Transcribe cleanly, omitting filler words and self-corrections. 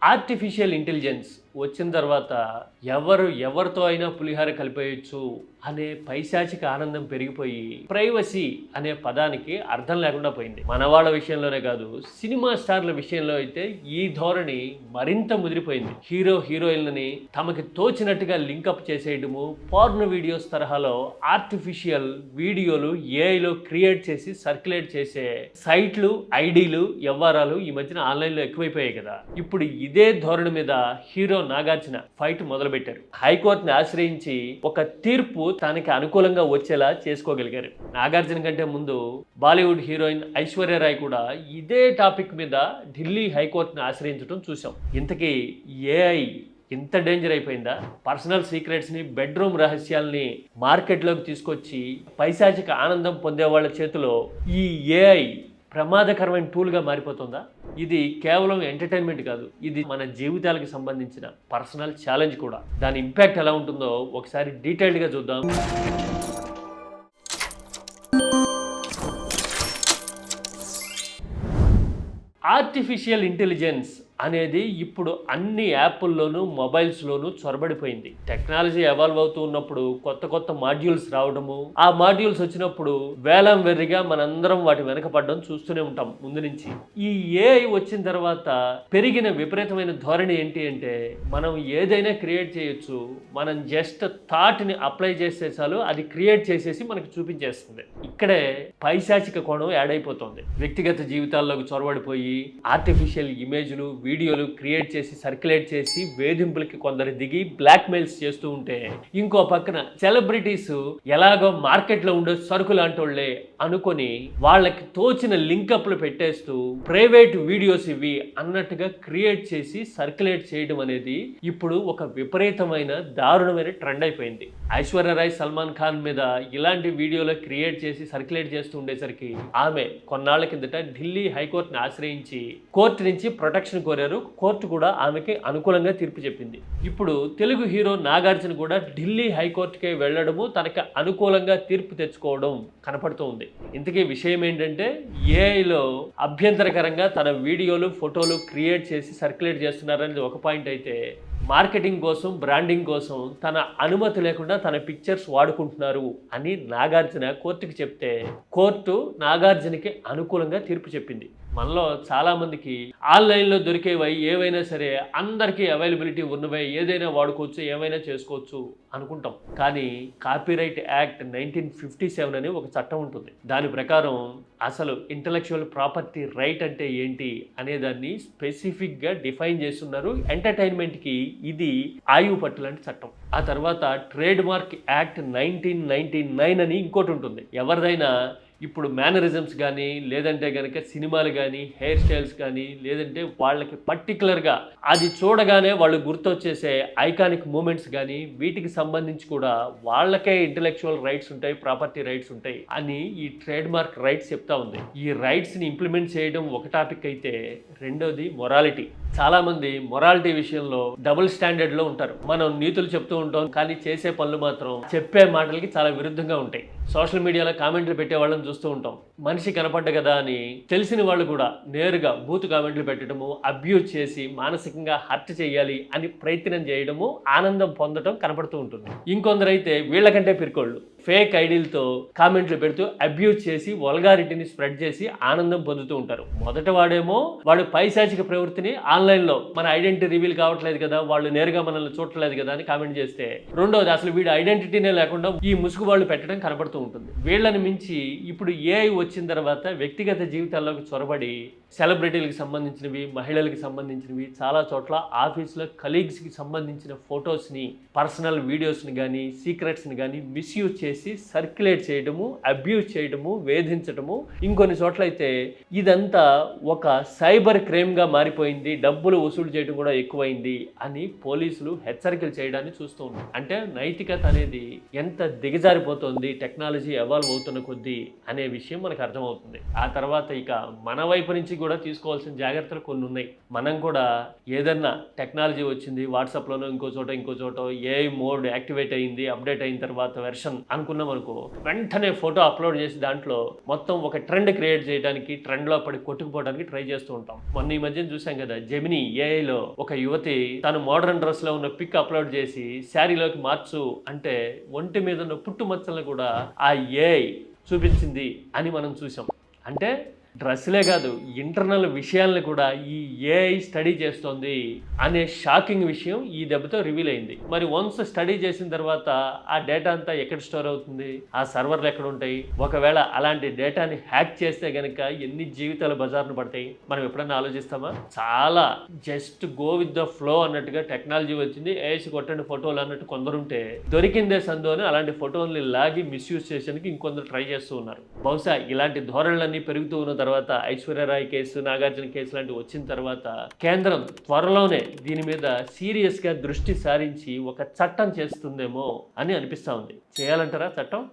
Artificial intelligence వచ్చిన తర్వాత ఎవరితో అయినా పులిహార కలిపేయచ్చు అనే పైశాచిక ఆనందం పెరిగిపోయి ప్రైవసీ అనే పదానికి అర్థం లేకుండా పోయింది. మన వాళ్ళ విషయంలోనే కాదు, సినిమా స్టార్ల విషయంలో అయితే ఈ ధోరణి మరింత ముదిరిపోయింది. హీరోయిన్లని తమకి తోచినట్టుగా లింకప్ చేసేయడము, పోర్న్ వీడియోస్ తరహాలో ఆర్టిఫిషియల్ వీడియోలు ఏఐలో క్రియేట్ చేసి సర్క్యులేట్ చేసే సైట్లు, ఐడీలు, వ్యవహారాలు ఈ మధ్యన ఆన్లైన్లో ఎక్కువైపోయాయి కదా. ఇప్పుడు ఇదే ధోరణి మీద హీరో నాగార్జున ఫైట్ మొదలుపెట్టారు. హైకోర్టుని ఆశ్రయించి ఒక తీర్పు తనకి అనుకూలంగా వచ్చేలా చేసుకోగలిగారు. నాగార్జున కంటే ముందు బాలీవుడ్ హీరోయిన్ ఐశ్వర్య రాయ్ కూడా ఇదే టాపిక్ మీద ఢిల్లీ హైకోర్టుని ఆశ్రయించడం చూసాం. ఇంతకీ ఏఐ ఇంత డేంజర్ అయిపోయిందా? పర్సనల్ సీక్రెట్స్ని, బెడ్రూమ్ రహస్యాల్ని మార్కెట్లోకి తీసుకొచ్చి పైశాచిక ఆనందం పొందే వాళ్ళ చేతిలో ఈ ఏఐ ప్రమాదకరమైన టూల్గా మారిపోతుందా? ఇది కేవలం ఎంటర్టైన్మెంట్ కాదు, ఇది మన జీవితాలకు సంబంధించిన పర్సనల్ ఛాలెంజ్ కూడా. దాని ఇంపాక్ట్ ఎలా ఉంటుందో ఒకసారి డీటెయిల్డ్గా చూద్దాం. ఆర్టిఫిషియల్ ఇంటెలిజెన్స్ అనేది ఇప్పుడు అన్ని యాప్ల్లోనూ, మొబైల్స్లోనూ చొరబడిపోయింది. టెక్నాలజీ ఎవాల్వ్ అవుతూ ఉన్నప్పుడు కొత్త మాడ్యూల్స్ రావడము, ఆ మాడ్యూల్స్ వచ్చినప్పుడు వేలం వెర్రిగా మనందరం వాటి వెనకపడడం చూస్తూనే ఉంటాం ముందు నుంచి. ఈ ఏఐ వచ్చిన తర్వాత పెరిగిన విపరీతమైన ధోరణి ఏంటి అంటే, మనం ఏదైనా క్రియేట్ చేయొచ్చు, మనం జస్ట్ థాట్ని అప్లై చేస్తే చాలు అది క్రియేట్ చేసేసి మనకు చూపించేస్తుంది. ఇక్కడే పైశాచిక కోణం యాడ్ అయిపోతుంది. వ్యక్తిగత జీవితాల్లోకి చొరబడిపోయి ఆర్టిఫిషియల్ ఇమేజ్లు, వీడియోలు క్రియేట్ చేసి సర్క్యులేట్ చేసి వేధింపులకి కొందరు దిగి బ్లాక్ మెయిల్స్ చేస్తూ ఉంటే, ఇంకో పక్కన సెలబ్రిటీస్ ఎలాగో మార్కెట్లో ఉండే సరుకు లాంటి వాళ్ళే అనుకొని వాళ్ళకి తోచిన లింకప్లు పెట్టేస్తూ ప్రైవేట్ వీడియోస్ ఇవి అన్నట్టుగా క్రియేట్ చేసి సర్క్యులేట్ చేయడం అనేది ఇప్పుడు ఒక విపరీతమైన దారుణమైన ట్రెండ్ అయిపోయింది. ఐశ్వర్య రాయ్ సల్మాన్ ఖాన్ మీద ఇలాంటి వీడియోలు క్రియేట్ చేసి సర్క్యులేట్ చేస్తూ ఉండేసరికి ఆమె కొన్నాళ్ల కిందట ఢిల్లీ హైకోర్టుని ఆశ్రయించి కోర్టు నుంచి ప్రొటెక్షన్ కోరారు. కోర్టు కూడా ఆమెకి అనుకూలంగా తీర్పు చెప్పింది. ఇప్పుడు తెలుగు హీరో నాగార్జున కూడా ఢిల్లీ హైకోర్టుకే వెళ్లడము, తనకి అనుకూలంగా తీర్పు తెచ్చుకోవడం కనపడుతూ ఉంది. ఇంతకీ విషయం ఏంటంటే, ఏఐలో అభ్యంతరకరంగా తన వీడియోలు, ఫోటోలు క్రియేట్ చేసి సర్క్యులేట్ చేస్తున్నారనేది ఒక పాయింట్ అయితే, మార్కెటింగ్ కోసం, బ్రాండింగ్ కోసం తన అనుమతి లేకుండా తన పిక్చర్స్ వాడుకుంటున్నారు అని నాగార్జున కోర్టుకి చెప్తే, కోర్టు నాగార్జునకి అనుకూలంగా తీర్పు చెప్పింది. మనలో చాలామందికి ఆన్లైన్లో దొరికేవై ఏవైనా సరే అందరికీ అవైలబిలిటీ ఉన్నవే, ఏదైనా వాడుకోవచ్చు, ఏమైనా చేసుకోవచ్చు అనుకుంటాం. కానీ కాపీరైట్ యాక్ట్ 1957 అని ఒక చట్టం ఉంటుంది. దాని ప్రకారం అసలు ఇంటలెక్చువల్ ప్రాపర్టీ రైట్ అంటే ఏంటి అనేదాన్ని స్పెసిఫిక్గా డిఫైన్ చేస్తున్నారు. ఎంటర్టైన్మెంట్కి ఇది ఆయువు పట్టు లాంటి చట్టం. ఆ తర్వాత ట్రేడ్ మార్క్ యాక్ట్ 1999 అని ఇంకోటి ఉంటుంది. ఎవరిదైనా ఇప్పుడు మేనరిజమ్స్ కానీ, లేదంటే కనుక సినిమాలు కానీ, హెయిర్ స్టైల్స్ కానీ, లేదంటే వాళ్ళకి పర్టికులర్గా అది చూడగానే వాళ్ళు గుర్తొచ్చేసే ఐకానిక్ మూమెంట్స్ కానీ, వీటికి సంబంధించి కూడా వాళ్ళకే ఇంటలెక్చువల్ రైట్స్ ఉంటాయి, ప్రాపర్టీ రైట్స్ ఉంటాయి అని ఈ ట్రేడ్ మార్క్ రైట్స్ చెప్తా ఉంది. ఈ రైట్స్ని ఇంప్లిమెంట్ చేయడం ఒక టాపిక్ అయితే, రెండోది మొరాలిటీ. చాలామంది మొరాలిటీ విషయంలో డబుల్ స్టాండర్డ్లో ఉంటారు. మనం నీతులు చెప్తూ ఉంటాం, కానీ చేసే పనులు మాత్రం చెప్పే మాటలకి చాలా విరుద్ధంగా ఉంటాయి. సోషల్ మీడియాలో కామెంట్లు పెట్టే వాళ్ళని చూస్తూ ఉంటాం. మనిషి కనపడ్డ కదా అని తెలిసిన వాళ్ళు కూడా నేరుగా బూతు కామెంట్లు పెట్టడము, అబ్యూజ్ చేసి మానసికంగా హర్ట్ చేయాలి అని ప్రయత్నం చేయడము, ఆనందం పొందడం కనపడుతూ ఉంటుంది. ఇంకొందరైతే వీళ్ళకంటే పిరికోళ్ళు ఫేక్ ఐడీలతో కామెంట్లు పెడుతూ అబ్యూజ్ చేసి వల్గారిటీని స్ప్రెడ్ చేసి ఆనందం పొందుతూ ఉంటారు. మొదట వాడు పైశాచిక ప్రవృత్తిని ఆన్లైన్లో మన ఐడెంటిటీ రివీల్ కావట్లేదు కదా, వాళ్ళు నేరుగా మనల్ని చూడట్లేదు కదా అని కామెంట్ చేస్తే, రెండోది అసలు వీడి ఐడెంటిటీనే లేకుండా ఈ ముసుగు వాళ్ళు పెట్టడం కనపడుతూ ఉంటుంది. వీళ్ళని మించి ఇప్పుడు ఏఐ వచ్చిన తర్వాత వ్యక్తిగత జీవితాల్లోకి చొరబడి సెలబ్రిటీలకు సంబంధించినవి, మహిళలకు సంబంధించినవి, చాలా చోట్ల ఆఫీస్లో కలీగ్స్కి సంబంధించిన ఫొటోస్ని, పర్సనల్ వీడియోస్ని కానీ, సీక్రెట్స్ని కానీ మిస్యూజ్ చేసి సర్క్యులేట్ చేయడము, అబ్యూజ్ చేయడము, వేధించడము. ఇంకొన్ని చోట్ల అయితే ఇదంతా ఒక సైబర్ క్రైమ్గా మారిపోయింది, డబ్బులు వసూలు చేయడం కూడా ఎక్కువైంది అని పోలీసులు హెచ్చరికలు చేయడాన్ని చూస్తూ ఉన్నారు. అంటే నైతికత అనేది ఎంత దిగజారిపోతుంది టెక్నాలజీ ఎవాల్వ్ అవుతున్న కొద్దీ అనే విషయం మనకు అర్థమవుతుంది. ఆ తర్వాత ఇక మన వైపు నుంచి కూడా తీసుకోవాల్సిన జాగ్రత్తలు కొన్ని ఉన్నాయి. మనం కూడా ఏదన్నా టెక్నాలజీ వచ్చింది, వాట్సాప్లోనో ఇంకో చోట ఏఐ మోడ్ యాక్టివేట్ అయింది, అప్డేట్ అయిన తర్వాత వెర్షన్ అనుకున్నాం అనుకో, వెంటనే ఫోటో అప్లోడ్ చేసి దాంట్లో మొత్తం ఒక ట్రెండ్ క్రియేట్ చేయడానికి, ట్రెండ్లో పడి కొట్టుకుపోవడానికి ట్రై చేస్తూ ఉంటాం. మొన్న ఈ మధ్యన చూసాం కదా, జెమినీ ఏఐలో ఒక యువతి తను మోడర్న్ డ్రెస్లో ఉన్న పిక్ అప్లోడ్ చేసి శారీలోకి మార్చు అంటే ఒంటి మీద ఉన్న పుట్టుమచ్చలను కూడా ఆ ఏఐ చూపించింది అని మనం చూసాం. అంటే డ్రెస్లే కాదు, ఇంటర్నల్ విషయాలను కూడా ఈ ఏఐ స్టడీ చేస్తోంది అనే షాకింగ్ విషయం ఈ దెబ్బతో రివీల్ అయింది. మరి వన్స్ స్టడీ చేసిన తర్వాత ఆ డేటా అంతా ఎక్కడ స్టోర్ అవుతుంది, ఆ సర్వర్లు ఎక్కడ ఉంటాయి, ఒకవేళ అలాంటి డేటాని హ్యాక్ చేస్తే గనక ఎన్ని జీవితాలు బజార్ను పడతాయి, మనం ఎప్పుడైనా ఆలోచిస్తామా? చాలా just go with the flow అన్నట్టుగా టెక్నాలజీ వచ్చింది, ఏఐసి కొట్టండి ఫోటోలు అన్నట్టు కొందరుంటే, దొరికిందే సందు అని అలాంటి ఫోటోల్ని లాగి మిస్యూజ్ చేసేందుకు ఇంకొందరు ట్రై చేస్తూ ఉన్నారు. బహుశా ఇలాంటి ధోరణులన్నీ పెరుగుతూ ఉన్న తర్వాత, ఐశ్వర్యరాయ్ కేసు, నాగార్జున కేసు లాంటివి వచ్చిన తర్వాత కేంద్రం త్వరలోనే దీని మీద సీరియస్గా దృష్టి సారించి ఒక చట్టం చేస్తుందేమో అని అనిపిస్తూ ఉంది. చేయాలంటారా చట్టం?